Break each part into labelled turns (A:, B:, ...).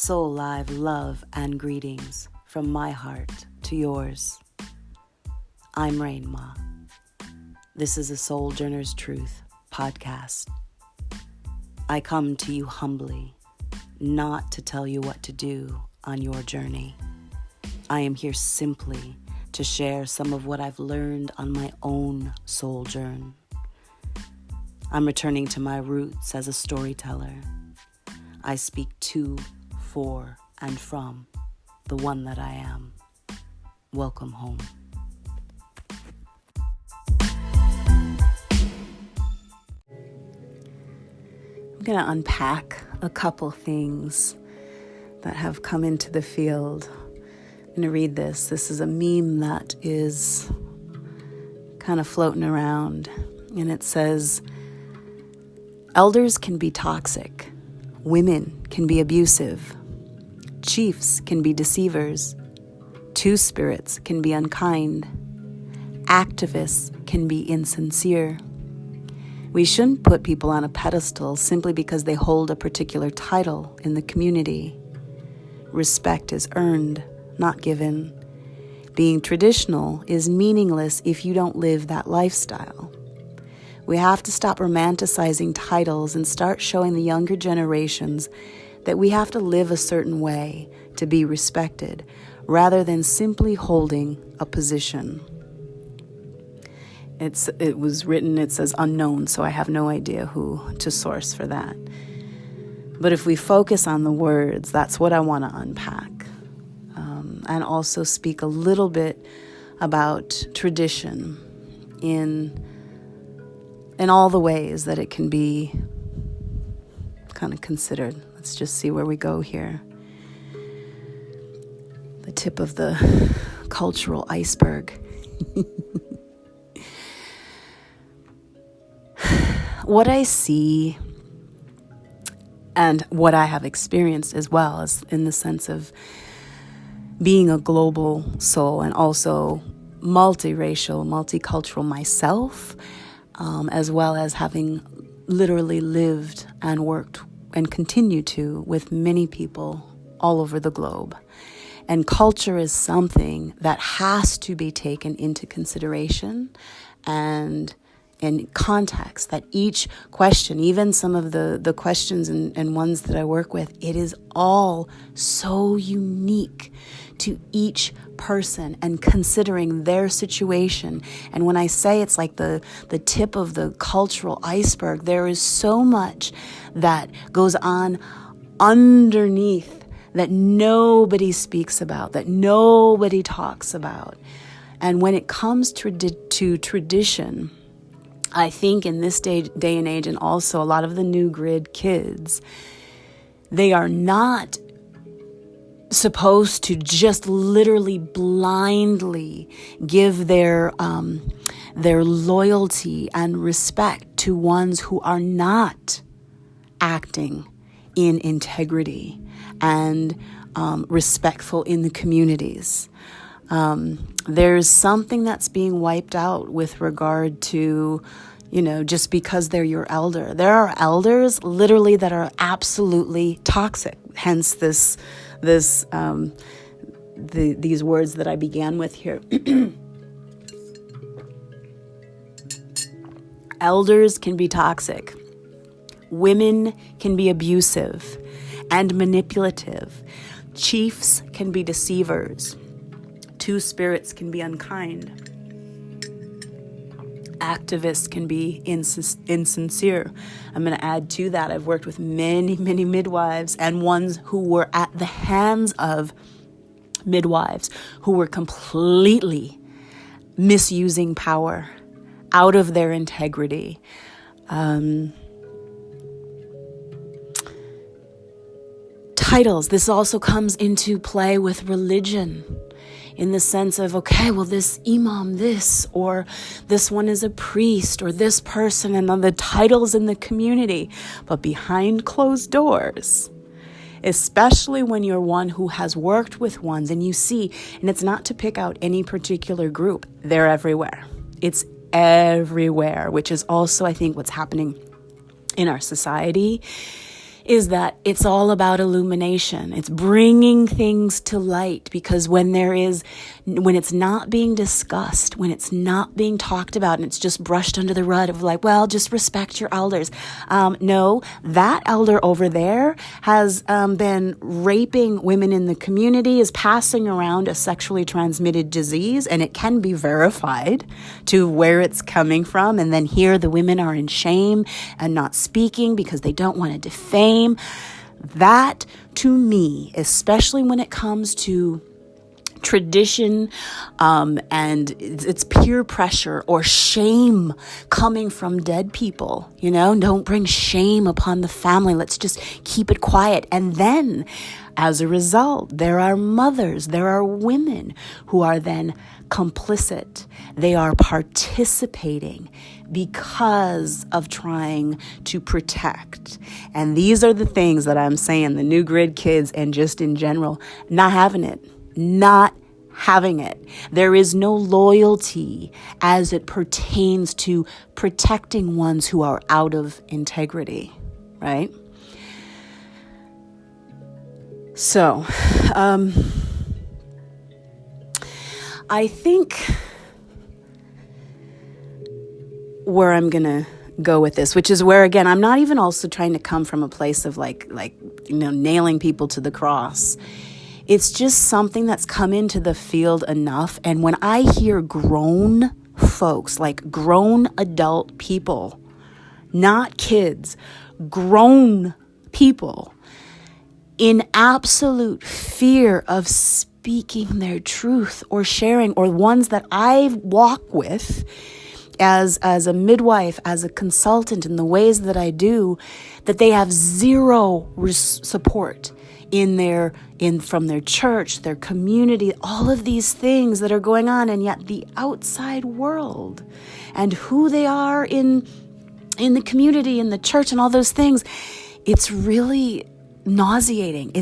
A: Soul Live love and greetings from my heart to yours. I'm RainMa. This is a SoulJourner's Truth podcast. I come to you humbly, not to tell you what to do on your journey. I am here simply to share some of what I've learned on my own soul journey. I'm returning to my roots as a storyteller. I speak to, for, and from the one that I am. Welcome home. I'm going to unpack a couple things that have come into the field. I'm going to read this. This is a meme that is kind of floating around, and it says, "Elders can be toxic. Women can be abusive. Chiefs can be deceivers. Two spirits can be unkind. Activists can be insincere." We shouldn't put people on a pedestal simply because they hold a particular title in the community. Respect is earned, not given. Being traditional is meaningless if you don't live that lifestyle. We have to stop romanticizing titles and start showing the younger generations that we have to live a certain way to be respected, rather than simply holding a position. It was written, it says unknown, so I have no idea who to source for that. But if we focus on the words, that's what I want to unpack. And also speak a little bit about tradition in all the ways that it can be kind of considered. Let's just see where we go here. The tip of the cultural iceberg. What I see and what I have experienced as well is in the sense of being a global soul and also multiracial, multicultural myself, as well as having literally lived and worked and continue to with many people all over the globe. And culture is something that has to be taken into consideration and in context, that each question, even some of the questions and ones that I work with, it is all so unique to each person and considering their situation. And when I say it's like the tip of the cultural iceberg, there is so much that goes on underneath that nobody speaks about, that nobody talks about. And when it comes to tradition, I think in this day and age, and also a lot of the new grid kids, they are not supposed to just literally blindly give their loyalty and respect to ones who are not acting in integrity and respectful in the communities. There's something that's being wiped out with regard to, just because they're your elder. There are elders literally that are absolutely toxic. Hence these words that I began with here. Elders can be toxic. Women can be abusive and manipulative. Chiefs can be deceivers. Two spirits can be unkind. Activists can be insincere. I'm going to add to that, I've worked with many, many midwives and ones who were at the hands of midwives who were completely misusing power out of their integrity. Titles. This also comes into play with religion. In the sense of, okay, well, this imam, this, or this one is a priest, or this person, and then the titles in the community. But behind closed doors, especially when you're one who has worked with ones and you see, and it's not to pick out any particular group, they're everywhere. It's everywhere, which is also, I think, what's happening in our society is that it's all about illumination. It's bringing things to light, because when it's not being discussed, when it's not being talked about, and it's just brushed under the rug of like, well, just respect your elders. No, that elder over there has been raping women in the community, is passing around a sexually transmitted disease, and it can be verified to where it's coming from. And then here the women are in shame and not speaking because they don't want to defame. That, to me, especially when it comes to tradition and it's peer pressure or shame coming from dead people, don't bring shame upon the family. Let's just keep it quiet. And then as a result, there are mothers, there are women who are then complicit. They are participating because of trying to protect. And these are the things that I'm saying the new grid kids and just in general, not having it. There is no loyalty as it pertains to protecting ones who are out of integrity, right? So, I think where I'm going to go with this, which is where, again, I'm not even also trying to come from a place of like nailing people to the cross. It's just something that's come into the field enough. And when I hear grown folks, like grown adult people, not kids, grown people, in absolute fear of speaking their truth or sharing, or ones that I walk with as a midwife, as a consultant in the ways that I do, that they have zero support from their church, their community, all of these things that are going on, and yet the outside world and who they are in the community, in the church, and all those things, it's really nauseating.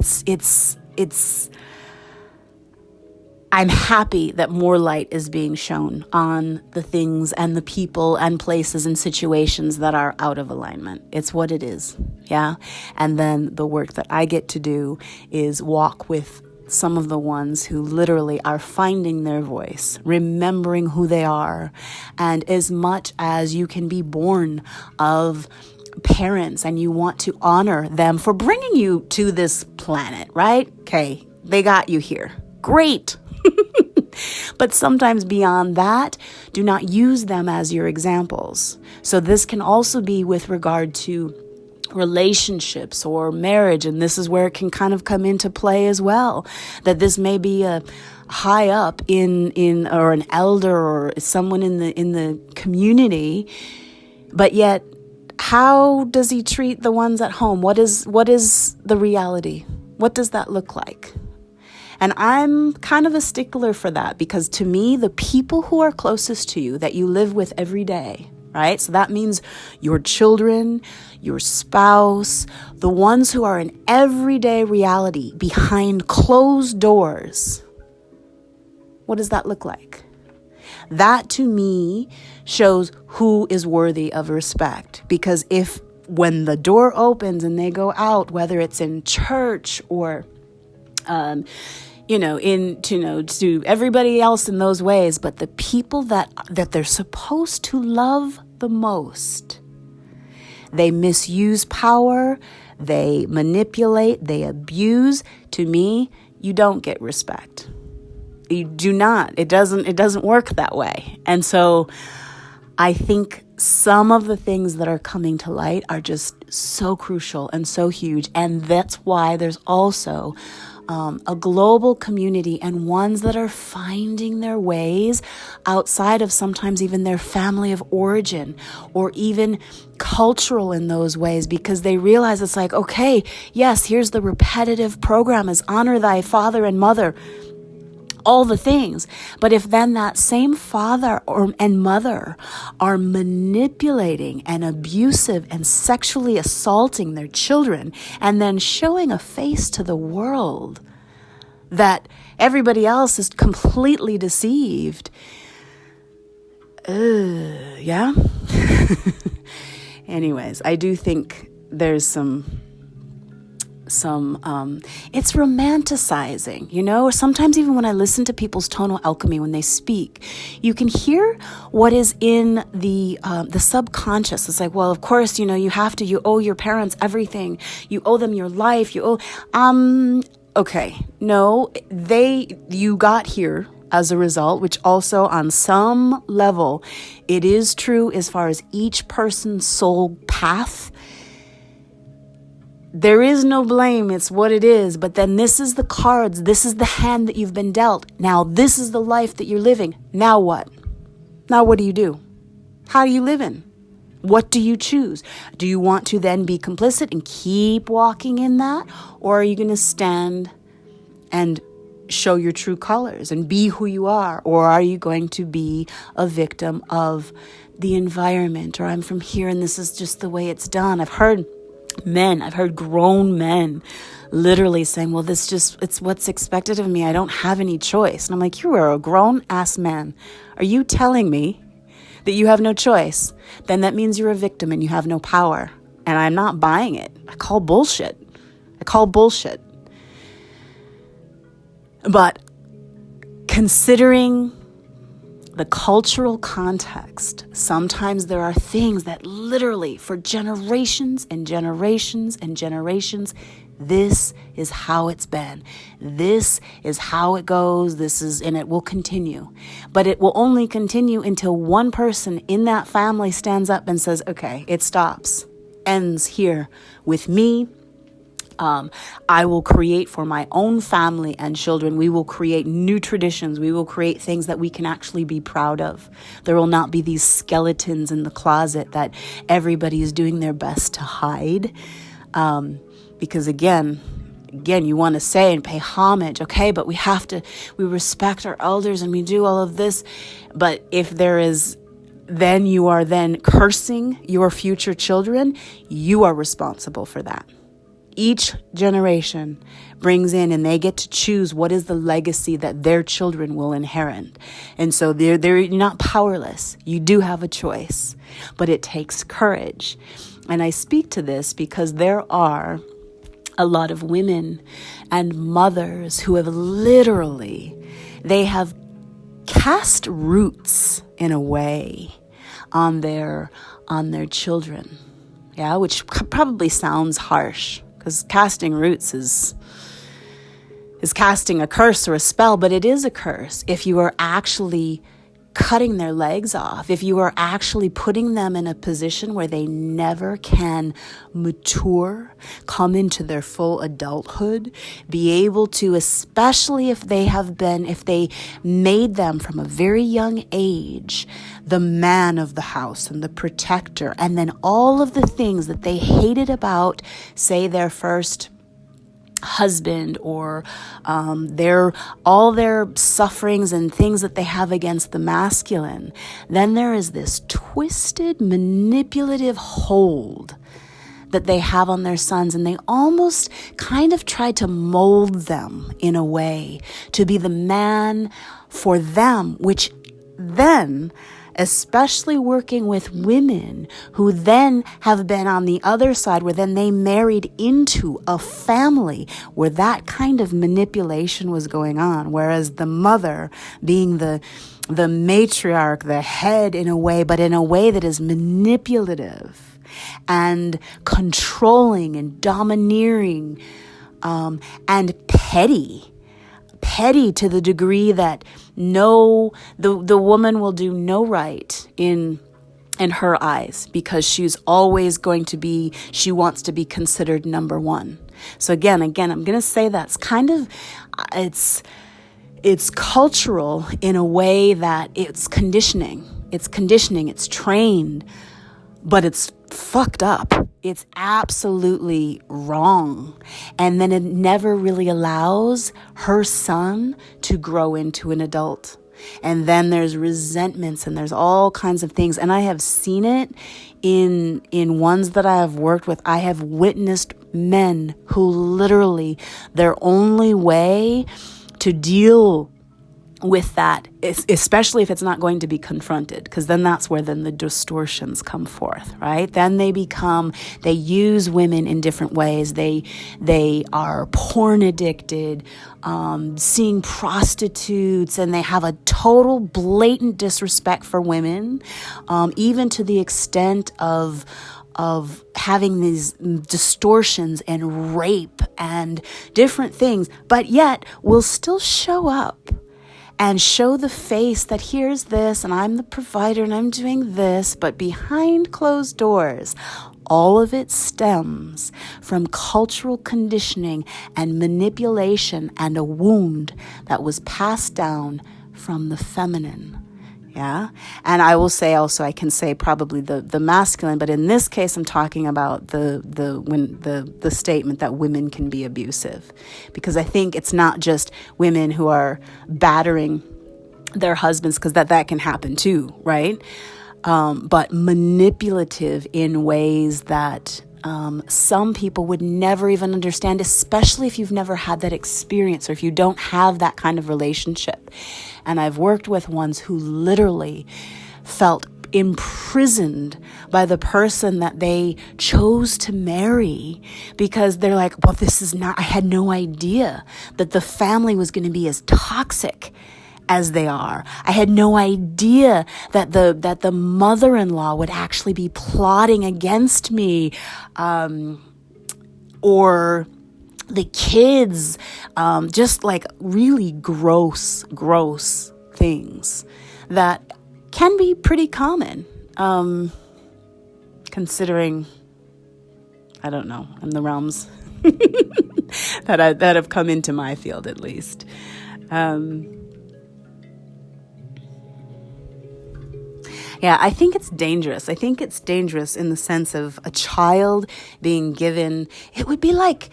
A: I'm happy that more light is being shown on the things and the people and places and situations that are out of alignment. It's what it is, yeah? And then the work that I get to do is walk with some of the ones who literally are finding their voice, remembering who they are. And as much as you can be born of parents and you want to honor them for bringing you to this planet, right? Okay, they got you here. Great. But sometimes beyond that, do not use them as your examples. So this can also be with regard to relationships or marriage. And this is where it can kind of come into play as well, that this may be a high up in or an elder or someone in the community, but yet how does he treat the ones at home? What is the reality? What does that look like? And I'm kind of a stickler for that, because to me, the people who are closest to you that you live with every day, right? So that means your children, your spouse, the ones who are in everyday reality behind closed doors. What does that look like? That to me shows who is worthy of respect, because when the door opens and they go out, whether it's in church or to everybody else in those ways, but the people that they're supposed to love the most, they misuse power, they manipulate, they abuse. To me, you don't get respect. You do not. It doesn't work that way. And so I think some of the things that are coming to light are just so crucial and so huge. And that's why there's also a global community and ones that are finding their ways outside of sometimes even their family of origin or even cultural in those ways, because they realize it's like, okay, yes, here's the repetitive program is honor thy father and mother, all the things. But if then that same father and mother are manipulating and abusive and sexually assaulting their children and then showing a face to the world that everybody else is completely deceived, yeah? Anyways, I do think there's some it's romanticizing, sometimes even when I listen to people's tonal alchemy, when they speak, you can hear what is in the subconscious. It's like, well, of course, you owe your parents everything. You owe them your life. Okay. No, you got here as a result, which also on some level, it is true as far as each person's soul path. There is no blame. It's what it is. But then this is the cards. This is the hand that you've been dealt. Now, this is the life that you're living. Now what? Now, what do you do? How do you live in? What do you choose? Do you want to then be complicit and keep walking in that? Or are you going to stand and show your true colors and be who you are? Or are you going to be a victim of the environment? Or I'm from here and this is just the way it's done. I've heard grown men literally saying, well, it's what's expected of me. I don't have any choice. And I'm like, you are a grown ass man. Are you telling me that you have no choice? Then that means you're a victim and you have no power. And I'm not buying it. I call bullshit. But considering the cultural context, sometimes there are things that literally for generations and generations and generations, this is how it's been. This is how it goes. And it will continue. But it will only continue until one person in that family stands up and says, okay, it stops. Ends here with me. I will create for my own family and children. We will create new traditions. We will create things that we can actually be proud of. There will not be these skeletons in the closet that everybody is doing their best to hide. Because again, you want to say and pay homage. Okay, but we respect our elders and we do all of this. But if then you are then cursing your future children, you are responsible for that. Each generation brings in and they get to choose what is the legacy that their children will inherit. And so they're not powerless. You do have a choice, but it takes courage. And I speak to this because there are a lot of women and mothers who have they have cast roots in a way on their children. Yeah, which probably sounds harsh. Because casting roots is casting a curse or a spell, but it is a curse if you are actually cutting their legs off, if you are actually putting them in a position where they never can mature, come into their full adulthood, be able to, especially if they made them from a very young age, the man of the house and the protector, and then all of the things that they hated about, say, their first husband or all their sufferings and things that they have against the masculine, then there is this twisted, manipulative hold that they have on their sons, and they almost kind of try to mold them in a way to be the man for them, which then, especially working with women who then have been on the other side, where then they married into a family where that kind of manipulation was going on. Whereas the mother being the matriarch, the head in a way, but in a way that is manipulative and controlling and domineering, and petty to the degree that the woman will do no right in her eyes, because she wants to be considered number one. So again, I'm going to say that's kind of, it's cultural in a way that it's conditioning, it's trained, but it's fucked up. It's absolutely wrong. And then it never really allows her son to grow into an adult. And then there's resentments and there's all kinds of things. And I have seen it in ones that I have worked with. I have witnessed men who literally, their only way to deal with that, especially if it's not going to be confronted, because then that's where then the distortions come forth, right? Then they use women in different ways. They are porn addicted, seeing prostitutes, and they have a total blatant disrespect for women, even to the extent of having these distortions and rape and different things, but yet will still show up and show the face that here's this, and I'm the provider, and I'm doing this, but behind closed doors, all of it stems from cultural conditioning and manipulation and a wound that was passed down from the feminine. Yeah. And I will say also, I can say probably the masculine, but in this case, I'm talking about the statement that women can be abusive, because I think it's not just women who are battering their husbands, because that can happen too, right? But manipulative in ways that some people would never even understand, especially if you've never had that experience or if you don't have that kind of relationship. And I've worked with ones who literally felt imprisoned by the person that they chose to marry, because they're like, well, I had no idea that the family was going to be as toxic as they are. I had no idea that the mother-in-law would actually be plotting against me, or the kids, just like really gross things that can be pretty common, considering, I don't know, in the realms that have come into my field, at least. Yeah, I think it's dangerous. I think it's dangerous in the sense of a child being given, it would be like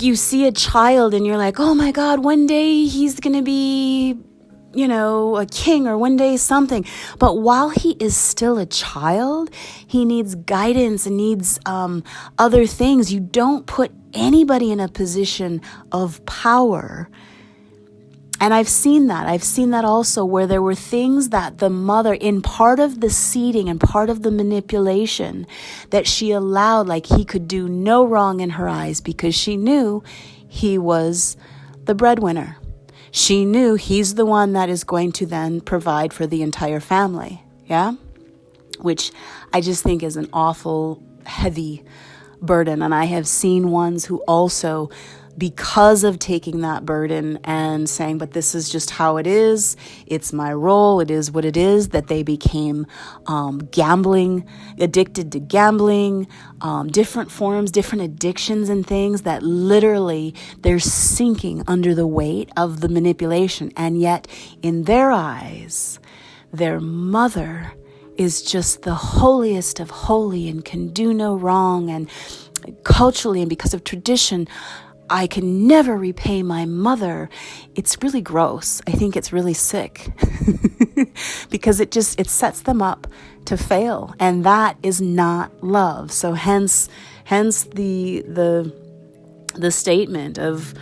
A: you see a child and you're like, oh my God, one day he's going to be, a king, or one day something. But while he is still a child, he needs guidance and needs other things. You don't put anybody in a position of power. And I've seen that also, where there were things that the mother, in part of the seeding and part of the manipulation, that she allowed, like he could do no wrong in her eyes, because she knew he was the breadwinner. She knew he's the one that is going to then provide for the entire family. Yeah. Which I just think is an awful heavy burden. And I have seen ones who also, because of taking that burden and saying, but this is just how it is, it's my role, it is what it is, that they became addicted to gambling, different forms, different addictions and things that literally they're sinking under the weight of the manipulation. And yet in their eyes, their mother is just the holiest of holy and can do no wrong. And culturally, and because of tradition, I can never repay my mother. It's really gross. I think it's really sick because it sets them up to fail, and that is not love. So hence the statement of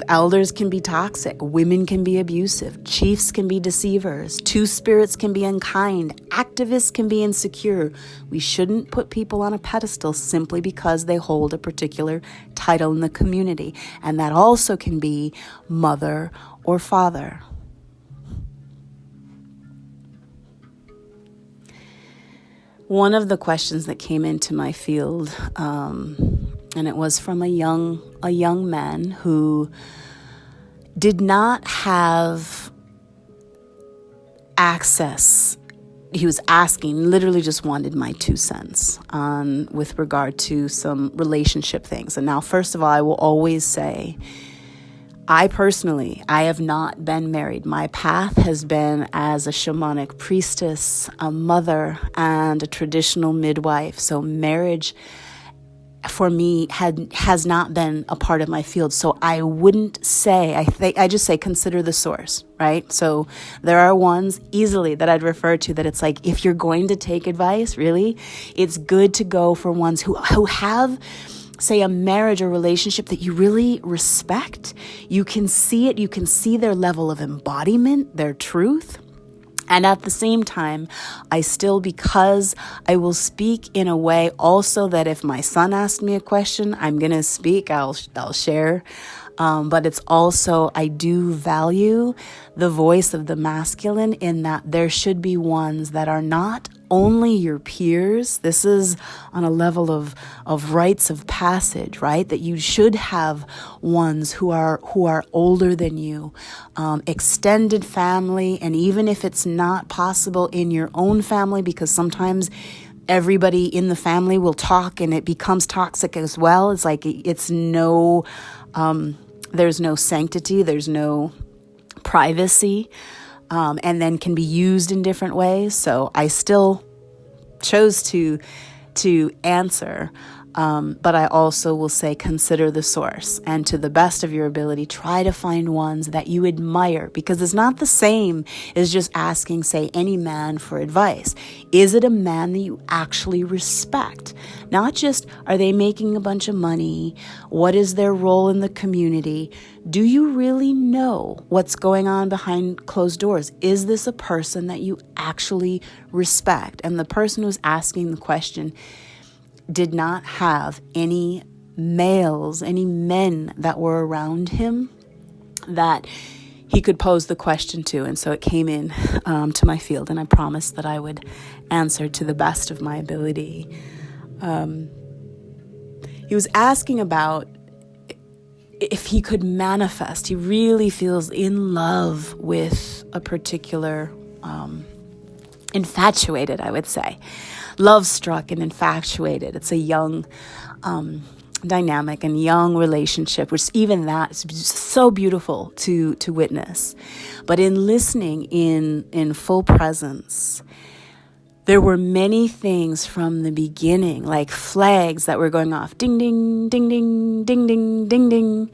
A: elders can be toxic, women can be abusive, chiefs can be deceivers, two spirits can be unkind, activists can be insecure. We shouldn't put people on a pedestal simply because they hold a particular title in the community. And that also can be mother or father. One of the questions that came into my field, and it was from a young man who did not have access. He was asking, literally just wanted my 2 cents with regard to some relationship things. And now, first of all, I will always say, I have not been married. My path has been as a shamanic priestess, a mother, and a traditional midwife. So marriage for me has not been a part of my field. So I wouldn't say, I just say consider the source, right? So there are ones easily that I'd refer to that it's like, if you're going to take advice, really, it's good to go for ones who have say, a marriage or relationship that you really respect. You can see it. You can see their level of embodiment, their truth. And at the same time, I still, because I will speak in a way also that if my son asked me a question, I'm going to speak, I'll share. But it's also, I do value the voice of the masculine in that there should be ones that are not only your peers. This is on a level of rites of passage, right? That you should have ones who are older than you, extended family, and even if it's not possible in your own family, because sometimes everybody in the family will talk and it becomes toxic as well. It's like it's no, there's no sanctity, there's no privacy, and then can be used in different ways. So I still chose to answer, but I also will say consider the source, and to the best of your ability, try to find ones that you admire, because it's not the same as just asking, say, any man for advice. Is it a man that you actually respect? Not just, are they making a bunch of money? What is their role in the community? Do you really know what's going on behind closed doors? Is this a person that you actually respect? And the person who's asking the question did not have any males, any men that were around him that he could pose the question to. And so it came in to my field, and I promised that I would answer to the best of my ability. He was asking about if he could manifest. He really feels in love with a particular, infatuated, I would say. Love struck and infatuated. It's a young dynamic and young relationship, which even that is so beautiful to witness. But in listening in full presence, there were many things from the beginning, like flags that were going off, ding, ding, ding, ding, ding, ding, ding, ding,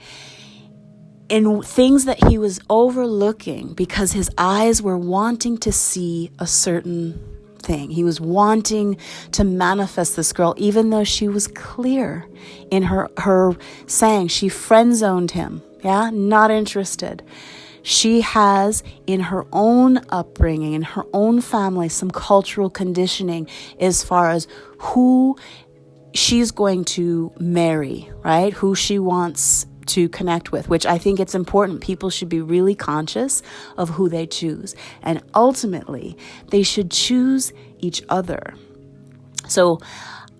A: and things that he was overlooking because his eyes were wanting to see a certain thing. He was wanting to manifest this girl, even though she was clear in her saying she friend zoned him. Yeah, not interested. She has, in her own upbringing, in her own family, some cultural conditioning as far as who she's going to marry, right? Who she wants to connect with, which I think it's important. People should be really conscious of who they choose. And ultimately, they should choose each other. So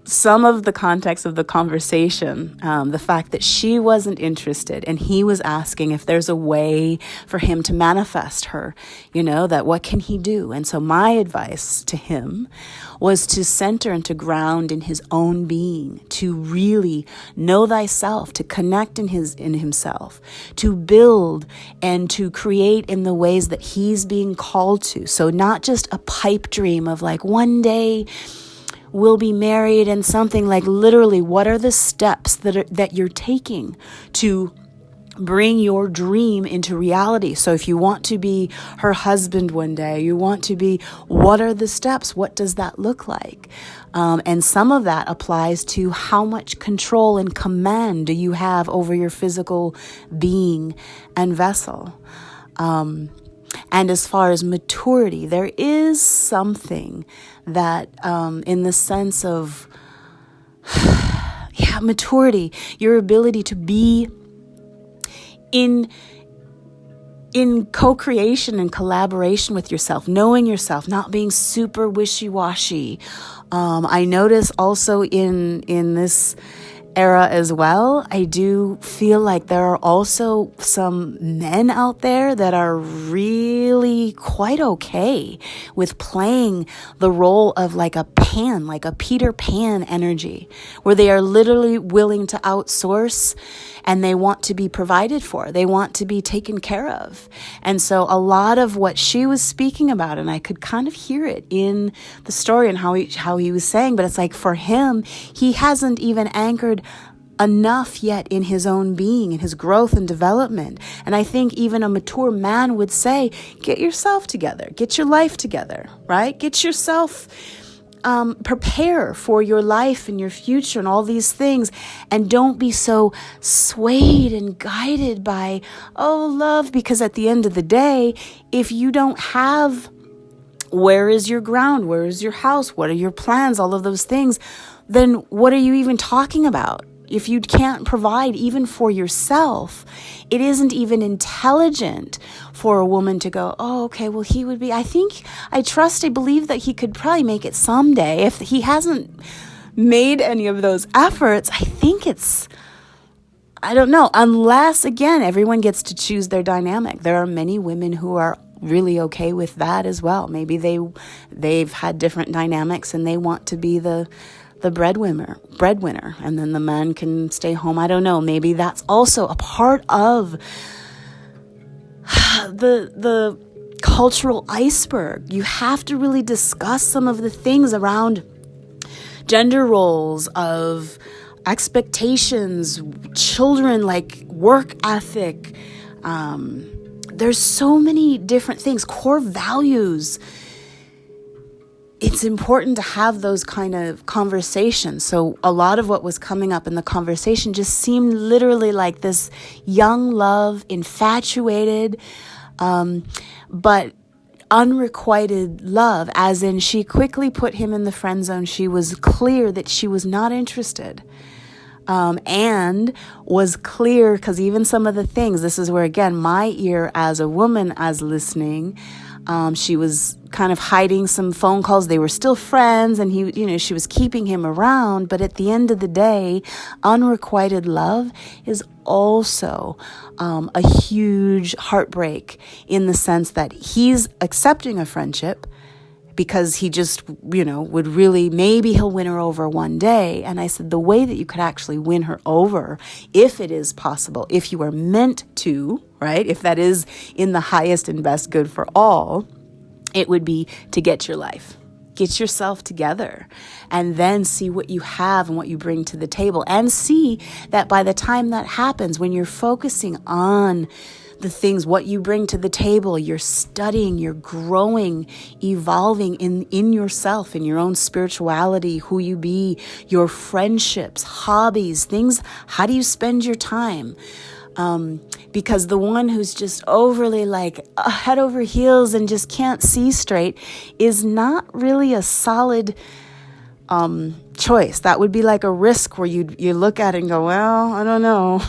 A: some of the context of the conversation, the fact that she wasn't interested and he was asking if there's a way for him to manifest her, that what can he do? And so my advice to him was to center and to ground in his own being, to really know thyself, to connect in himself, to build and to create in the ways that he's being called to. So not just a pipe dream of like one day we'll be married and something, like literally what are the steps that you're taking to bring your dream into reality? So if you want to be her husband one day, what are the steps? What does that look like? And some of that applies to how much control and command do you have over your physical being and vessel. And as far as maturity, there is something that in the sense of maturity, your ability to be in co-creation and collaboration with yourself, knowing yourself, not being super wishy-washy. I notice also in this era as well, I do feel like there are also some men out there that are really quite okay with playing the role of like a Peter Pan energy, where they are literally willing to outsource and they want to be provided for. They want to be taken care of. And so a lot of what she was speaking about, and I could kind of hear it in the story and how he was saying, but it's like for him, he hasn't even anchored enough yet in his own being, in his growth and development. And I think even a mature man would say, get yourself together, get your life together, right? Get yourself prepare for your life and your future and all these things. And don't be so swayed and guided by, oh, love, because at the end of the day, if you don't have, where is your ground? Where is your house? What are your plans? All of those things. Then what are you even talking about? If you can't provide even for yourself, it isn't even intelligent for a woman to go, oh, okay, well, he would be, I believe that he could probably make it someday. If he hasn't made any of those efforts, I don't know, unless, again, everyone gets to choose their dynamic. There are many women who are really okay with that as well. Maybe they've had different dynamics and they want to be the breadwinner, and then the man can stay home. I don't know. Maybe that's also a part of the cultural iceberg. You have to really discuss some of the things around gender roles, of expectations, children, like work ethic. There's so many different things, core values. It's important to have those kind of conversations. So a lot of what was coming up in the conversation just seemed literally like this young love, infatuated, but unrequited love, as in she quickly put him in the friend zone. She was clear that she was not interested. And was clear, because even some of the things, this is where, again, my ear as a woman, as listening, she was kind of hiding some phone calls. They were still friends, and she was keeping him around. But at the end of the day, unrequited love is also a huge heartbreak, in the sense that he's accepting a friendship because he just, would really, maybe he'll win her over one day. And I said, the way that you could actually win her over, if it is possible, if you are meant to, right? If that is in the highest and best good for all, it would be to get your life, get yourself together, and then see what you have and what you bring to the table. And see that by the time that happens, when you're focusing on the things, what you bring to the table, you're studying, you're growing, evolving in yourself, in your own spirituality, who you be, your friendships, hobbies, things. How do you spend your time? Because the one who's just overly like head over heels and just can't see straight is not really a solid choice. That would be like a risk where you look at it and go, well, I don't know.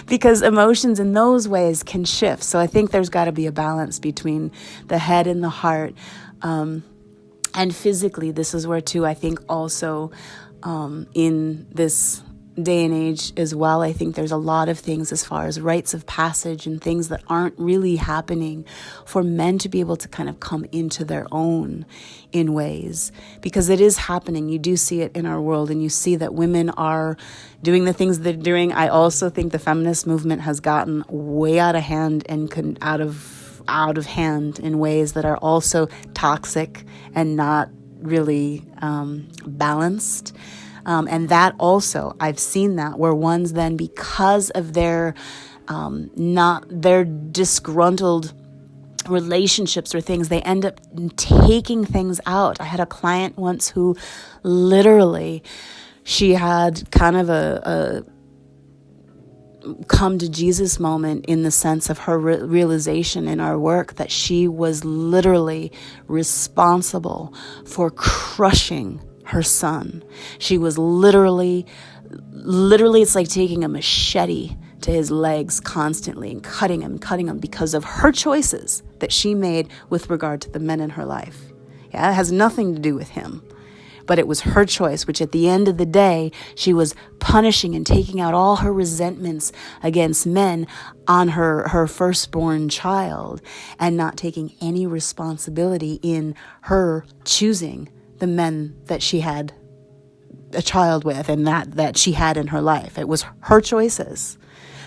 A: Because emotions in those ways can shift. So I think there's got to be a balance between the head and the heart. And physically, this is where too, I think also in this day and age as well, I think there's a lot of things as far as rites of passage and things that aren't really happening for men to be able to kind of come into their own in ways, because it is happening. You do see it in our world, and you see that women are doing the things they're doing. I also think the feminist movement has gotten way out of hand and out of hand in ways that are also toxic and not really balanced. And that also, I've seen that, where ones then, because of their disgruntled relationships or things, they end up taking things out. I had a client once who literally, she had kind of a come to Jesus moment, in the sense of her realization in our work that she was literally responsible for crushing her son. She was literally, it's like taking a machete to his legs constantly and cutting him because of her choices that she made with regard to the men in her life. Yeah, it has nothing to do with him, but it was her choice, which at the end of the day, she was punishing and taking out all her resentments against men on her firstborn child, and not taking any responsibility in her choosing the men that she had a child with and that she had in her life. It was her choices.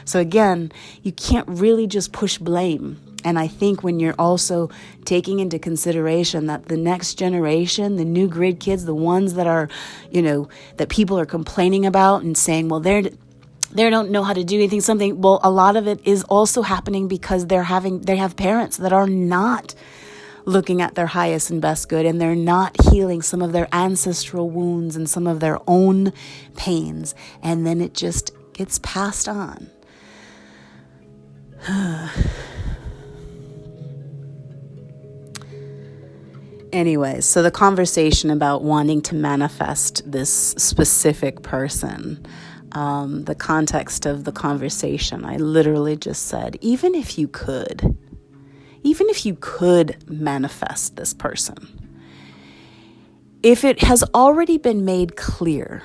A: So again, you can't really just push blame. And I think when you're also taking into consideration that the next generation, the new grid kids, the ones that are, that people are complaining about and saying, well, they don't know how to do anything, well, a lot of it is also happening because they have parents that are not looking at their highest and best good, and they're not healing some of their ancestral wounds and some of their own pains, and then it just gets passed on. Anyways, so the conversation about wanting to manifest this specific person, the context of the conversation, I literally just said, even if you could manifest this person, if it has already been made clear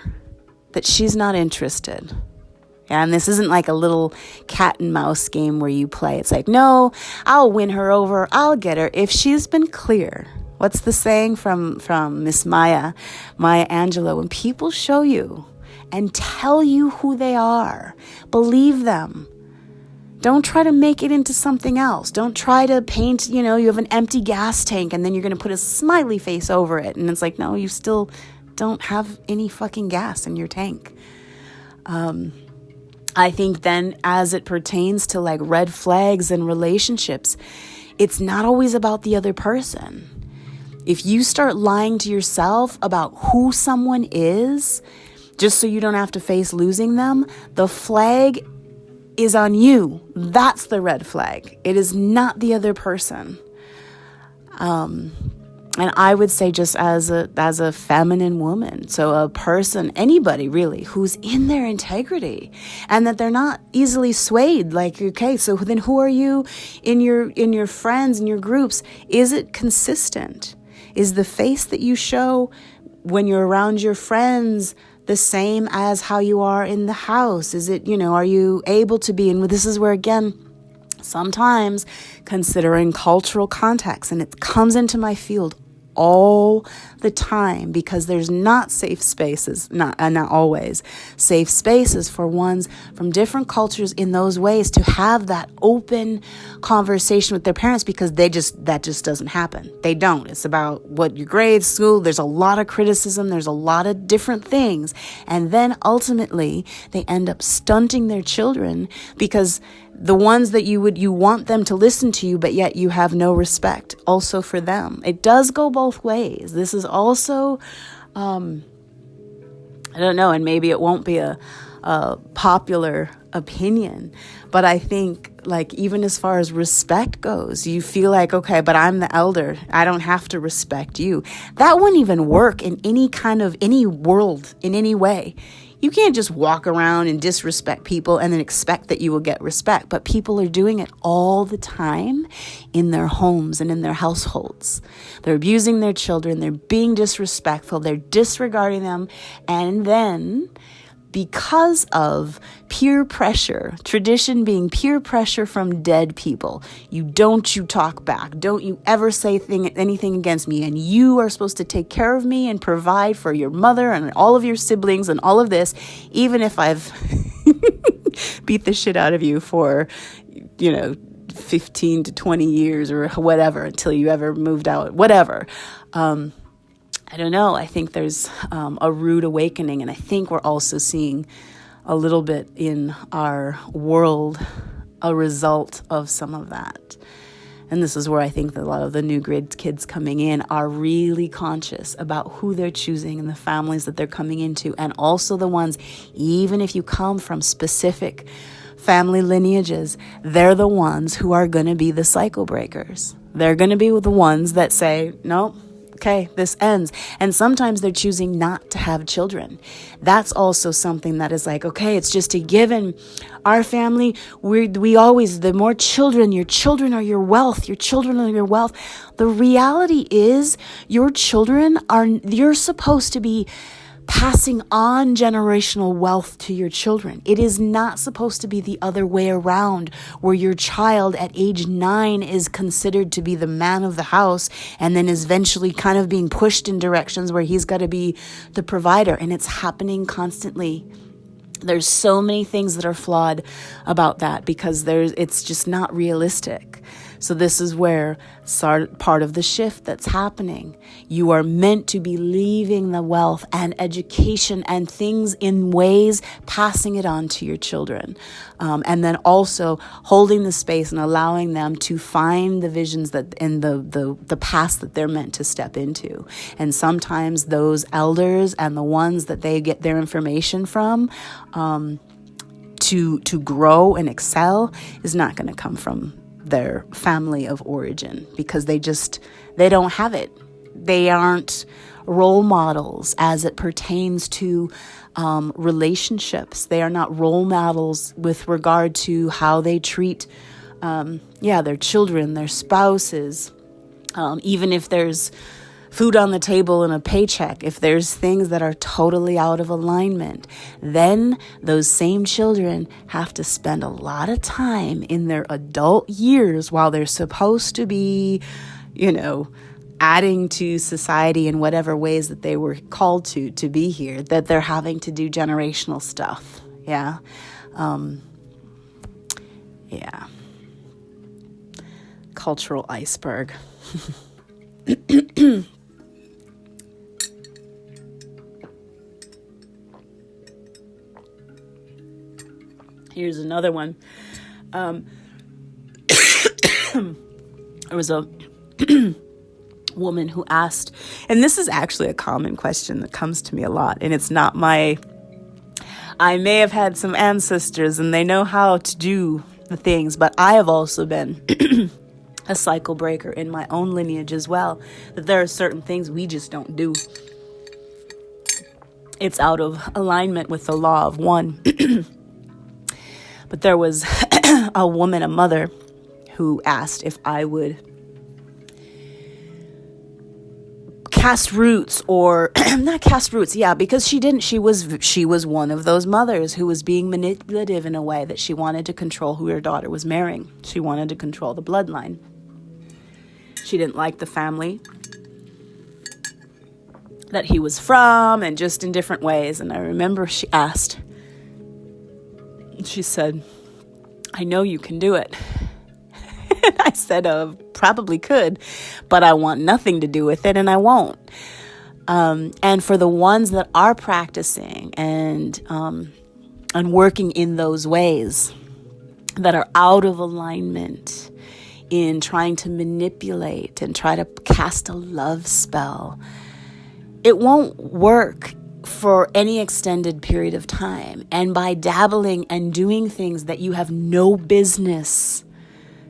A: that she's not interested, and this isn't like a little cat and mouse game where you play, it's like, no, I'll win her over, I'll get her. If she's been clear, what's the saying from Miss Maya Angelou? When people show you and tell you who they are, believe them. Don't try to make it into something else. Don't try to paint, you have an empty gas tank and then you're going to put a smiley face over it. And it's like, no, you still don't have any fucking gas in your tank. I think then as it pertains to like red flags in relationships, it's not always about the other person. If you start lying to yourself about who someone is, just so you don't have to face losing them, the flag is on you. That's the red flag. It is not the other person. And I would say just as a feminine woman, so a person, anybody really, who's in their integrity and that they're not easily swayed. Like, okay, so then who are you in your friends, in your groups? Is it consistent? Is the face that you show when you're around your friends the same as how you are in the house? Is it, are you able to be? And this is where, again, sometimes considering cultural context, and it comes into my field all the time because there's not safe spaces, not always safe spaces for ones from different cultures in those ways to have that open conversation with their parents, because that just doesn't happen. They don't. It's about what your grades, school, there's a lot of criticism, there's a lot of different things. And then ultimately they end up stunting their children because the ones that you want them to listen to you, but yet you have no respect also for them. It does go both ways. This is also, I don't know, and maybe it won't be a popular opinion, but I think like even as far as respect goes, you feel like, okay, but I'm the elder, I don't have to respect you. That wouldn't even work in any world in any way. You can't just walk around and disrespect people and then expect that you will get respect. But people are doing it all the time in their homes and in their households. They're abusing their children. They're being disrespectful. They're disregarding them. And then because of peer pressure, tradition being peer pressure from dead people, you talk back. Don't you ever say anything against me. And you are supposed to take care of me and provide for your mother and all of your siblings and all of this, even if I've beat the shit out of you for, 15 to 20 years or whatever, until you ever moved out, whatever. I don't know. I think there's a rude awakening, and I think we're also seeing a little bit in our world a result of some of that. And this is where I think that a lot of the new grade kids coming in are really conscious about who they're choosing and the families that they're coming into, and also the ones, even if you come from specific family lineages, they're the ones who are going to be the cycle breakers. They're going to be the ones that say, nope. Okay, this ends. And sometimes they're choosing not to have children. That's also something that is like, okay, it's just a given. Our family, we always, the more children, your children are your wealth. Your children are your wealth. The reality is you're supposed to be passing on generational wealth to your children. It is not supposed to be the other way around, where your child at age 9 is considered to be the man of the house and then is eventually kind of being pushed in directions where he's got to be the provider. And it's happening constantly. There's so many things that are flawed about that because it's just not realistic. So this is where part of the shift that's happening. You are meant to be leaving the wealth and education and things in ways, passing it on to your children. And then also holding the space and allowing them to find the visions that in the past that they're meant to step into. And sometimes those elders and the ones that they get their information from, to grow and excel is not going to come from their family of origin, because they don't have it. They aren't role models as it pertains to relationships. They are not role models with regard to how they treat their children, their spouses, even if there's food on the table and a paycheck. If there's things that are totally out of alignment, then those same children have to spend a lot of time in their adult years while they're supposed to be, adding to society in whatever ways that they were called to be here, that they're having to do generational stuff. Yeah. Cultural iceberg. Here's another one. There was a woman who asked, and this is actually a common question that comes to me a lot, and it's not I may have had some ancestors and they know how to do the things, but I have also been a cycle breaker in my own lineage as well, that there are certain things we just don't do. It's out of alignment with the law of one. But there was a woman, a mother, who asked if I would cast roots, or not cast roots. Yeah, because she didn't. She was one of those mothers who was being manipulative in a way that she wanted to control who her daughter was marrying. She wanted to control the bloodline. She didn't like the family that he was from, and just in different ways. And I remember she asked, she said, "I know you can do it." And I said, probably could, but I want nothing to do with it, and I won't. And for the ones that are practicing and working in those ways that are out of alignment, in trying to manipulate and try to cast a love spell, it won't work for any extended period of time. And by dabbling and doing things that you have no business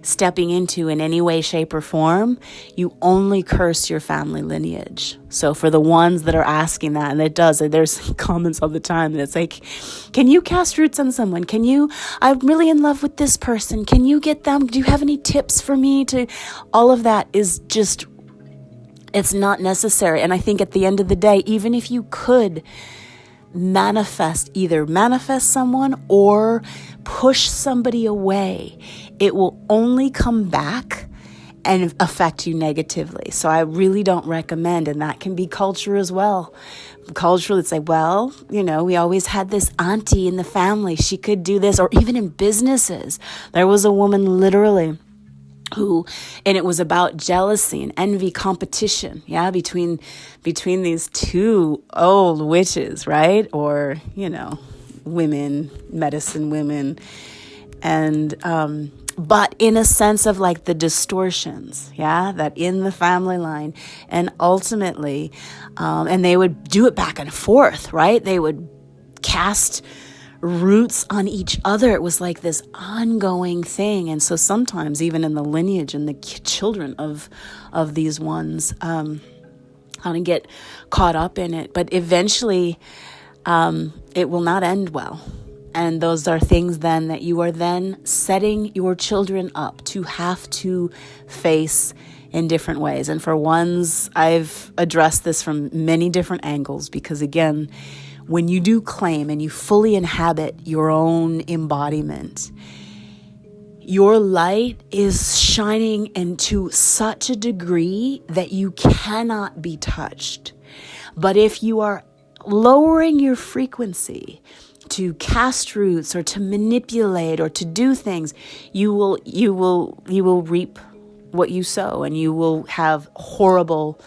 A: stepping into in any way, shape, or form, you only curse your family lineage. So for the ones that are asking that, and there's comments all the time, and it's like, can you cast roots on someone? I'm really in love with this person. Can you get them? Do you have any tips for me to? All of that is just, it's not necessary. And I think at the end of the day, even if you could either manifest someone or push somebody away, it will only come back and affect you negatively. So I really don't recommend, and that can be culture as well. Cultural, it's like, well, we always had this auntie in the family. She could do this. Or even in businesses, there was a woman literally and it was about jealousy and envy, competition, between these two old witches, right? Or, women, medicine women, and, but in a sense of like the distortions, that in the family line, and ultimately, and they would do it back and forth, right? They would cast roots on each other. It was like this ongoing thing. And so sometimes even in the lineage and the children of these ones kind of get caught up in it, but eventually it will not end well. And those are things then that you are then setting your children up to have to face in different ways. And for ones, I've addressed this from many different angles, because again, when you do claim and you fully inhabit your own embodiment, your light is shining into such a degree that you cannot be touched. But if you are lowering your frequency to cast roots or to manipulate or to do things, you will reap what you sow, and you will have horrible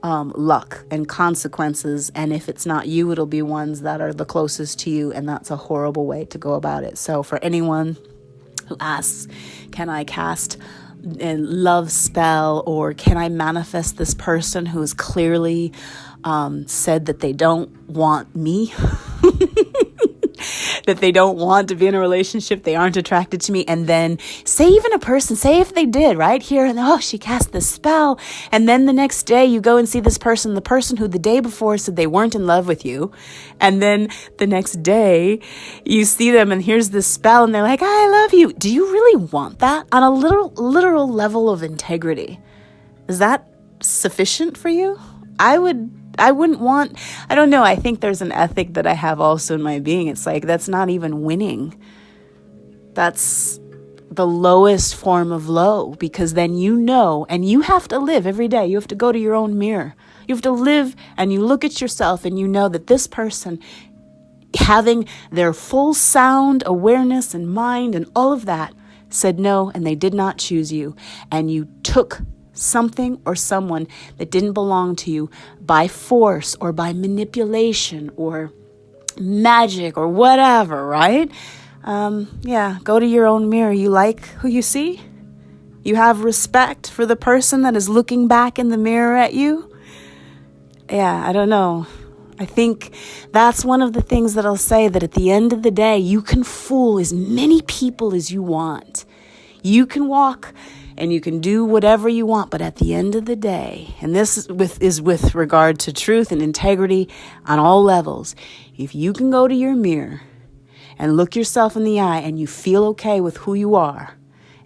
A: luck and consequences. And if it's not you, it'll be ones that are the closest to you. And that's a horrible way to go about it. So for anyone who asks, can I cast a love spell, or can I manifest this person who has clearly said that they don't want me, that they don't want to be in a relationship, they aren't attracted to me, and then say if they did right here, and she cast this spell, and then the next day you go and see this person, the person who the day before said they weren't in love with you, and then the next day you see them and here's this spell and they're like, I love you. Do you really want that on a literal level of integrity? Is that sufficient for you? I wouldn't want, I don't know. I think there's an ethic that I have also in my being. It's like, that's not even winning. That's the lowest form of low, because then you know, and you have to live every day. You have to go to your own mirror. You have to live and you look at yourself and you know that this person, having their full sound awareness and mind and all of that, said no, and they did not choose you. And you took something or someone that didn't belong to you by force or by manipulation or magic or whatever, right? Go to your own mirror. You like who you see? You have respect for the person that is looking back in the mirror at you? Yeah, I don't know. I think that's one of the things that I'll say, that at the end of the day, you can fool as many people as you want. You can walk and you can do whatever you want, but at the end of the day, and this is with regard to truth and integrity on all levels, if you can go to your mirror and look yourself in the eye and you feel okay with who you are,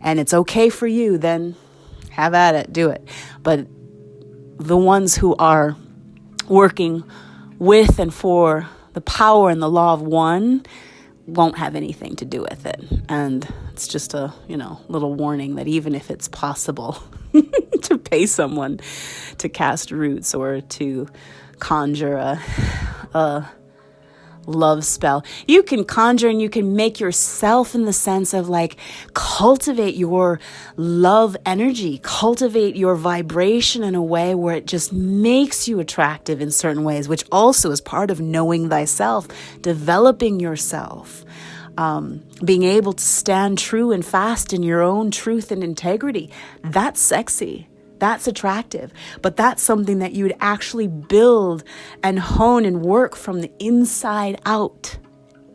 A: and it's okay for you, then have at it, do it. But the ones who are working with and for the power and the law of one won't have anything to do with it. And it's just a, little warning that even if it's possible to pay someone to cast roots or to conjure a love spell, you can conjure and you can make yourself, in the sense of like, cultivate your love energy, cultivate your vibration in a way where it just makes you attractive in certain ways, which also is part of knowing thyself, developing yourself, being able to stand true and fast in your own truth and integrity. That's sexy. That's attractive, but that's something that you would actually build and hone and work from the inside out.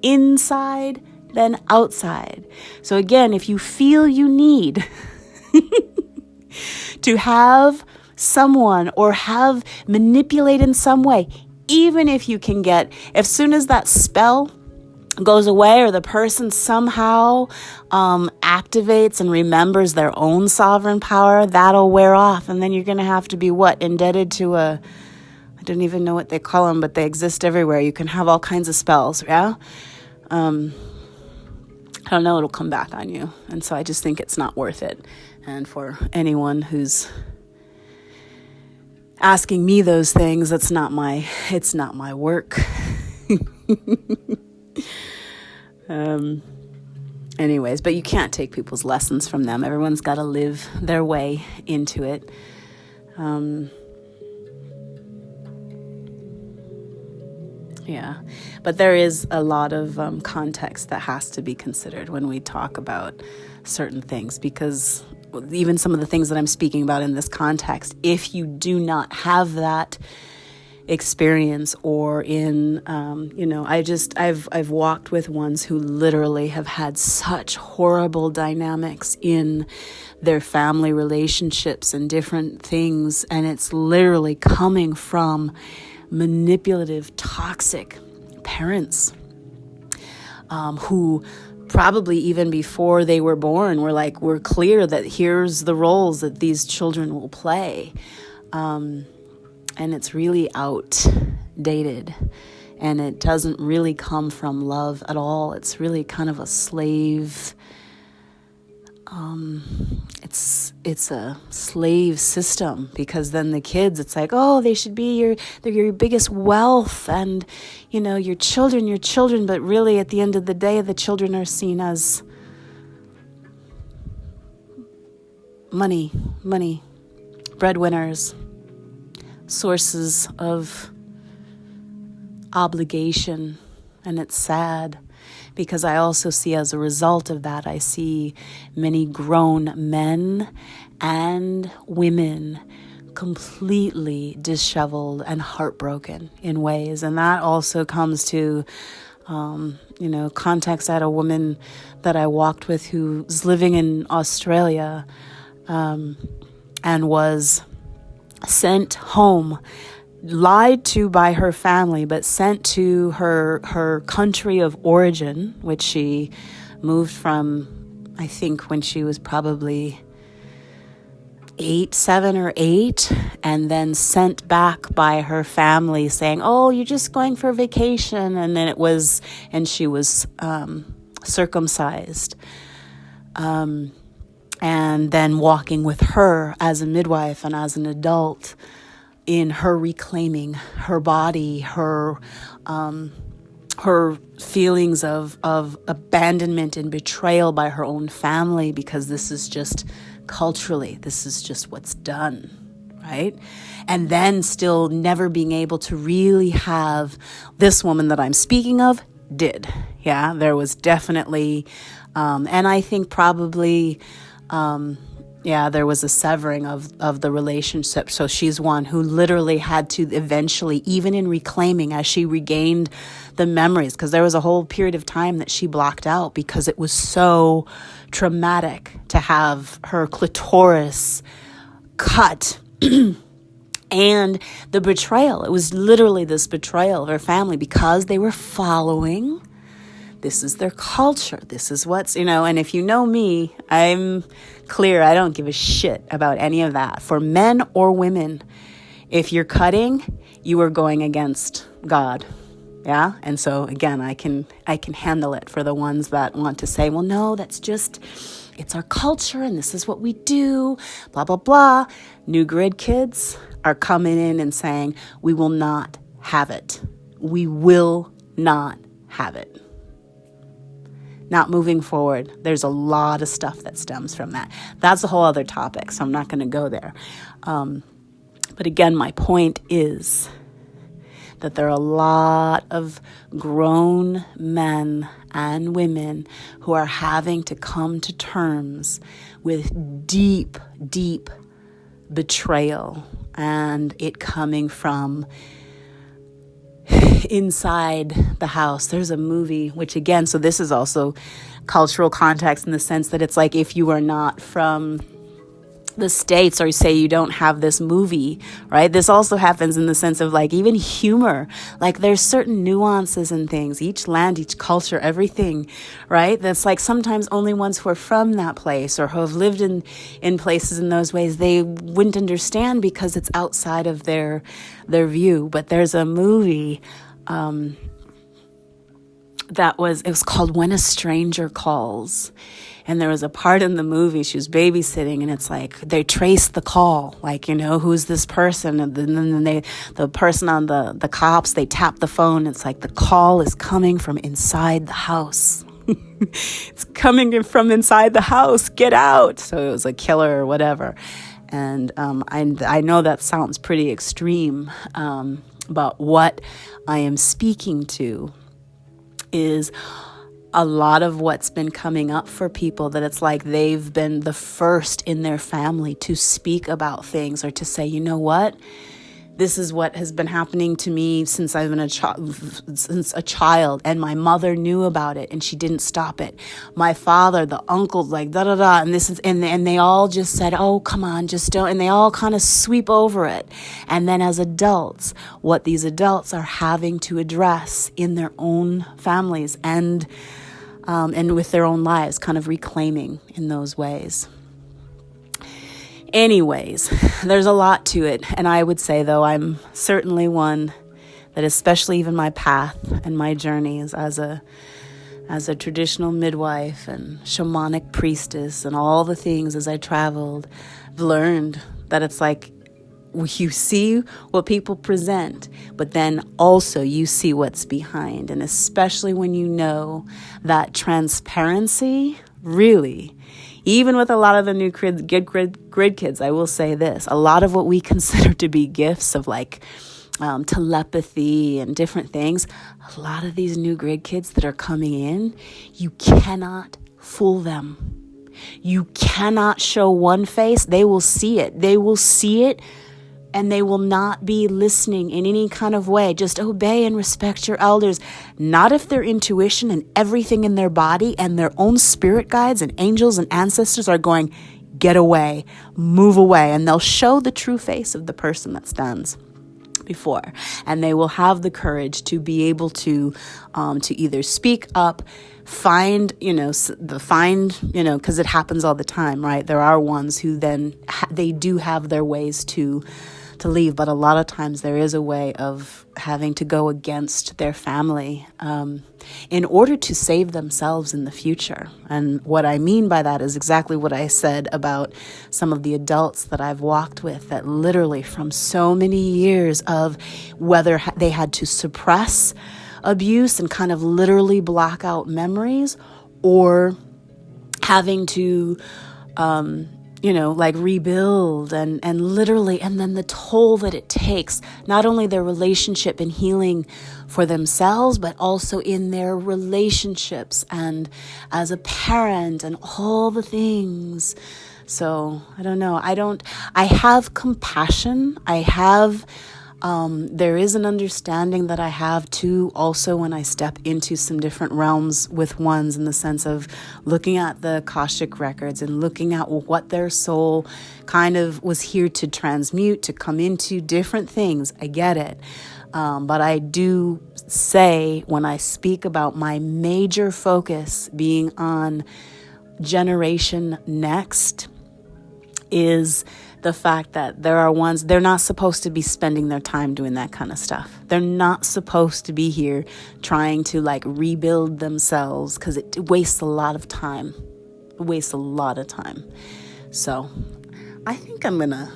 A: Inside, then outside. So again, if you feel you need to have someone or have manipulate in some way, even if you can get, as soon as that spell goes away or the person somehow activates and remembers their own sovereign power, that'll wear off. And then you're going to have to be indebted to I don't even know what they call them, but they exist everywhere. You can have all kinds of spells, yeah? I don't know, it'll come back on you. And so I just think it's not worth it. And for anyone who's asking me those things, it's not my work. Anyways, but you can't take people's lessons from them. Everyone's got to live their way into it. But there is a lot of context that has to be considered when we talk about certain things, because even some of the things that I'm speaking about in this context, if you do not have that experience or in, I've walked with ones who literally have had such horrible dynamics in their family relationships and different things. And it's literally coming from manipulative, toxic parents, who probably even before they were born we're clear that here's the roles that these children will play. And it's really outdated, and it doesn't really come from love at all. It's really kind of a slave. It's a slave system, because then the kids, it's like, oh, they should be they're your biggest wealth, and your children. But really, at the end of the day, the children are seen as money, breadwinners, sources of obligation. And it's sad because I also see, as a result of that, I see many grown men and women completely disheveled and heartbroken in ways. And that also comes to, context. I had a woman that I walked with who's living in Australia and was sent home, lied to by her family, but sent to her country of origin, which she moved from, I think, when she was probably 7 or 8, and then sent back by her family saying, "Oh, you're just going for vacation." And then she was circumcised. And then walking with her as a midwife and as an adult in her reclaiming her body, her feelings of abandonment and betrayal by her own family, because this is just culturally, this is just what's done, right? And then still never being able to really have this woman that I'm speaking of did. Yeah, there was definitely, and I think probably, there was a severing of the relationship. So she's one who literally had to eventually, even in reclaiming, as she regained the memories, because there was a whole period of time that she blocked out because it was so traumatic to have her clitoris cut. And the betrayal, it was literally this betrayal of her family because they were following. This is their culture. This is what's, and if you know me, I'm clear. I don't give a shit about any of that. For men or women, if you're cutting, you are going against God. Yeah. And so again, I can handle it for the ones that want to say, well, no, it's our culture and this is what we do, blah, blah, blah. New grid kids are coming in and saying, we will not have it. We will not have it. Not moving forward. There's a lot of stuff that stems from that. That's a whole other topic, so I'm not going to go there. But again, my point is that there are a lot of grown men and women who are having to come to terms with deep, deep betrayal, and it coming from inside the house. There's a movie, which again, so this is also cultural context in the sense that it's like, if you are not from the States, or you say you don't have this movie, right? This also happens in the sense of like even humor. Like there's certain nuances and things, each land, each culture, everything, right? That's like sometimes only ones who are from that place or who have lived in places in those ways, they wouldn't understand because it's outside of their view. But there's a movie it was called When a Stranger Calls. And there was a part in the movie, she was babysitting, and it's like they traced the call, like, who's this person? And then the person on the cops, they tap the phone. It's like the call is coming from inside the house. It's coming from inside the house. Get out. So it was a killer or whatever. And I know that sounds pretty extreme, but what I am speaking to is a lot of what's been coming up for people, that it's like they've been the first in their family to speak about things or to say, you know what? This is what has been happening to me since I've been since a child, and my mother knew about it and she didn't stop it. My father, the uncles, like da da da, and this is and they all just said, "Oh, come on, just don't," and they all kind of sweep over it. And then as adults, what these adults are having to address in their own families and with their own lives, kind of reclaiming in those ways. Anyways, there's a lot to it. And I would say, though, I'm certainly one that, especially even my path and my journeys as a traditional midwife and shamanic priestess and all the things as I traveled, I've learned that it's like you see what people present, but then also you see what's behind. And especially when you know that transparency really Even with a lot of the new grid kids, I will say this. A lot of what we consider to be gifts of like telepathy and different things, a lot of these new grid kids that are coming in, you cannot fool them. You cannot show one face. They will see it. They will see it, and they will not be listening in any kind of way. Just obey and respect your elders. Not if their intuition and everything in their body and their own spirit guides and angels and ancestors are going, get away, move away. And they'll show the true face of the person that stands before. And they will have the courage to be able to either speak up, find, because it happens all the time, right? There are ones who then, they do have their ways to leave, but a lot of times there is a way of having to go against their family in order to save themselves in the future. And what I mean by that is exactly what I said about some of the adults that I've walked with that literally from so many years of whether they had to suppress abuse and kind of literally block out memories, or having to rebuild and literally, and then the toll that it takes, not only their relationship and healing for themselves, but also in their relationships and as a parent and all the things. So I don't know. I have compassion. There is an understanding that I have too, also when I step into some different realms with ones, in the sense of looking at the Akashic records and looking at what their soul kind of was here to transmute, to come into different things. I get it. But I do say, when I speak about my major focus being on generation next, is the fact that there are ones, they're not supposed to be spending their time doing that kind of stuff. They're not supposed to be here trying to rebuild themselves, because it wastes a lot of time. It wastes a lot of time. So I think I'm gonna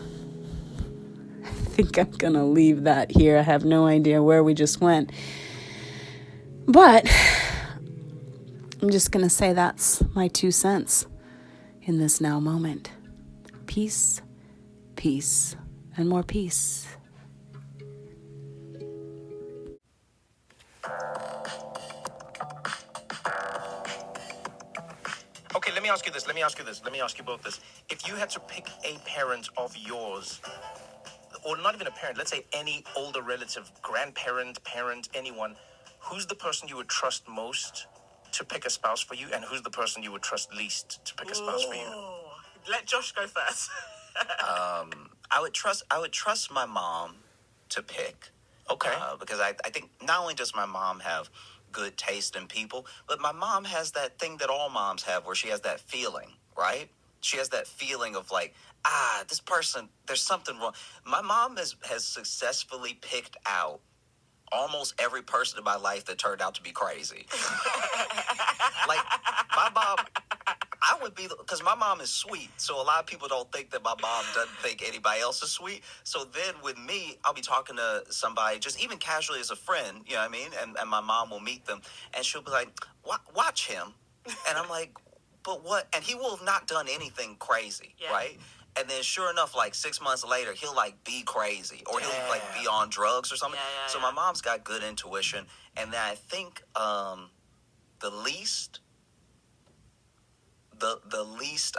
A: leave that here. I have no idea where we just went, but I'm just gonna say that's my 2 cents in this now moment. Peace, peace, and more peace.
B: Okay, let me ask you this. Let me ask you both this. If you had to pick a parent of yours, or not even a parent, let's say any older relative, grandparent, parent, anyone, who's the person you would trust most to pick a spouse for you, and who's the person you would trust least to pick a spouse for you?
C: Let Josh go first.
D: I would trust my mom to pick.
B: Okay.
D: Because I think not only does my mom have good taste in people, but my mom has that thing that all moms have, where she has that feeling, right? She has that feeling of this person, there's something wrong. My mom has successfully picked out almost every person in my life that turned out to be crazy. My mom, I would be, because my mom is sweet, so a lot of people don't think that my mom doesn't think anybody else is sweet. So then with me, I'll be talking to somebody, just even casually as a friend, you know what I mean? And my mom will meet them, and she'll be like, watch him. And I'm like, but what? And he will have not done anything crazy, right? And then sure enough, 6 months later, he'll be crazy, or he'll be on drugs or something. So my mom's got good intuition. And then I think the least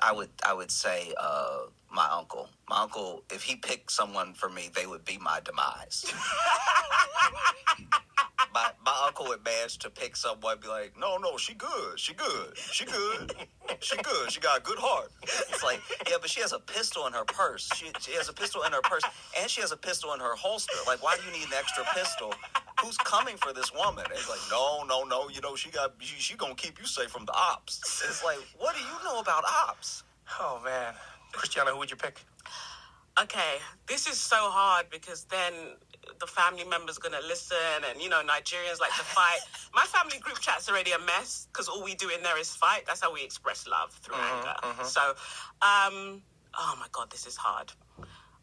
D: I would say my uncle. My uncle, if he picked someone for me, they would be my demise. My uncle would manage to pick someone, be like, no, she good. She got a good heart. It's but she has a pistol in her purse. She has a pistol in her purse, and she has a pistol in her holster. Why do you need an extra pistol? Who's coming for this woman? And it's no, she gonna keep you safe from the ops. It's what do you know about ops?
B: Oh, man. Christiana, who would you pick?
C: Okay, this is so hard, because then the family member's going to listen, and, Nigerians like to fight. My family group chat's already a mess, because all we do in there is fight. That's how we express love, through anger. So, oh my God, this is hard.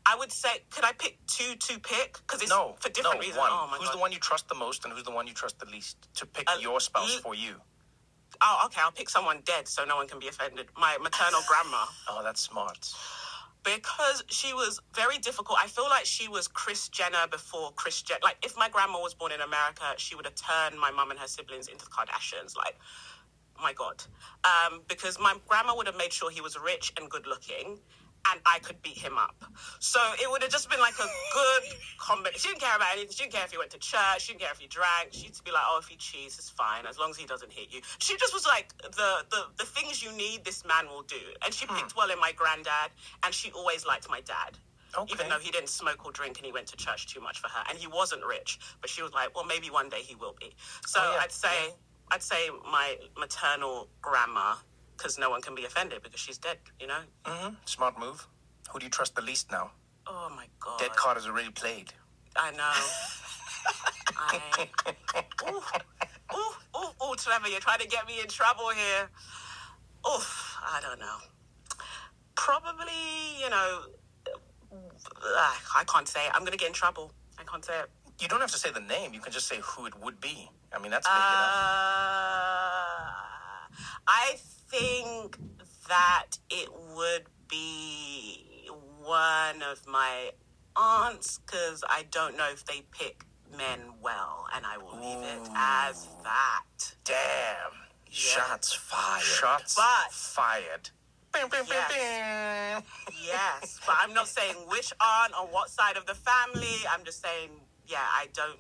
C: I would say, could I pick two to pick? Because it's for different reasons.
B: One.
C: Oh my
B: Who's
C: God.
B: the one you trust the most, and who's the one you trust the least to pick your spouse for you?
C: Oh, okay, I'll pick someone dead so no one can be offended. My maternal grandma.
B: Oh, that's smart.
C: Because she was very difficult. I feel like she was Kris Jenner before Kris Jenner. Like, if my grandma was born in America, she would have turned my mum and her siblings into the Kardashians. Like, my God. Because my grandma would have made sure he was rich and good looking, and I could beat him up. So it would have just been like a good combination. She didn't care about anything. She didn't care if he went to church. She didn't care if he drank. She used to be like, oh, if he cheats, it's fine, as long as he doesn't hit you. She just was like, the things you need, this man will do. And she picked well in my granddad, and she always liked my dad.
B: Okay.
C: Even though he didn't smoke or drink and he went to church too much for her. And he wasn't rich, but she was like, well, maybe one day he will be. So I'd say my maternal grandma, because no one can be offended because she's dead, you know?
B: Mm-hmm. Smart move. Who do you trust the least now?
C: Oh, my God.
B: Dead card is already played.
C: I know. Ooh, Trevor, you're trying to get me in trouble here. Oof, I don't know. Probably, you know, I can't say it. I'm going to get in trouble. I can't say it.
B: You don't have to say the name. You can just say who it would be. I mean, that's big enough.
C: I think that it would be one of my aunts, because I don't know if they pick men well, and I will leave it as that.
B: Damn.
C: Yeah.
D: Shots fired.
B: Shots
C: But-
B: fired. Bam, bam, bam, bam.
C: Yes, but I'm not saying which aunt on what side of the family. I'm just saying, yeah, I don't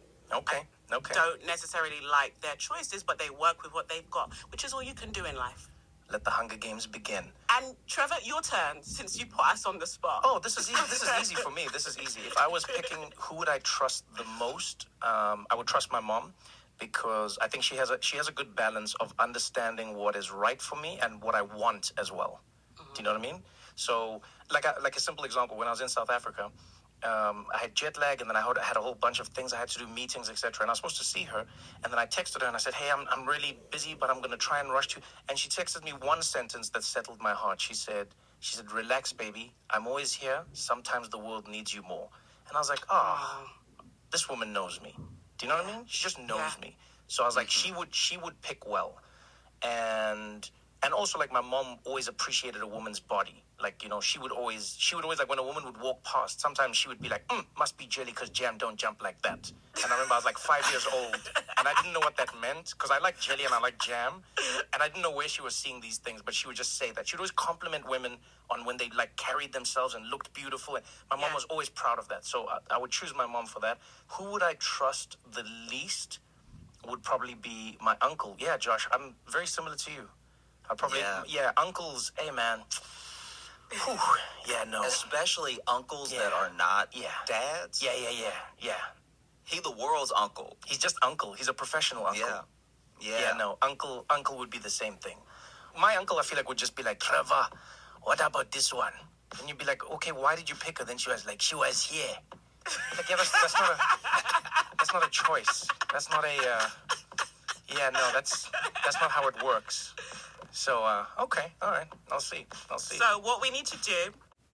C: necessarily like their choices, but they work with what they've got, which is all you can do in life.
B: Let the Hunger Games begin.
C: And Trevor, your turn, since you put us on the spot.
B: Oh, this is easy. This is easy for me. This is easy. If I was picking who would I trust the most, I would trust my mom, because I think she has a good balance of understanding what is right for me and what I want as well. Do you know what I mean? So, like a simple example, when I was in South Africa, I had jet lag, and then I had a whole bunch of things I had to do, meetings, etc. And I was supposed to see her, and then I texted her and I said, "Hey, I'm really busy, but I'm going to try and rush to." And she texted me one sentence that settled my heart. She said, "Relax, baby. I'm always here. Sometimes the world needs you more." And I was like, "Oh, this woman knows me." Do you know what I mean? She just knows me. So I was like, she would pick well, and also, like, my mom always appreciated a woman's body. Like, you know, she would always, like, when a woman would walk past, sometimes she would be like, must be jelly because jam don't jump like that. And I remember I was like 5 years old, and I didn't know what that meant, because I like jelly and I like jam, and I didn't know where she was seeing these things, but she would just say that. She would always compliment women on when they, like, carried themselves and looked beautiful, and my mom was always proud of that. So I would choose my mom for that. Who would I trust the least would probably be my uncle. Yeah, Josh, I'm very similar to you. I'll probably, uncles, hey, man. Whew, yeah, no.
D: Especially uncles that are not dads.
B: Yeah.
D: He the world's uncle.
B: He's just uncle. He's a professional uncle. Yeah, no. Uncle would be the same thing. My uncle, I feel like, would just be like, "Trevor, what about this one?" And you'd be like, "Okay, why did you pick her?" Then she was like, "She was here." Like, yeah, that's not a choice. That's not a, that's not how it works. So, okay, all right. I'll see.
C: So what we need to do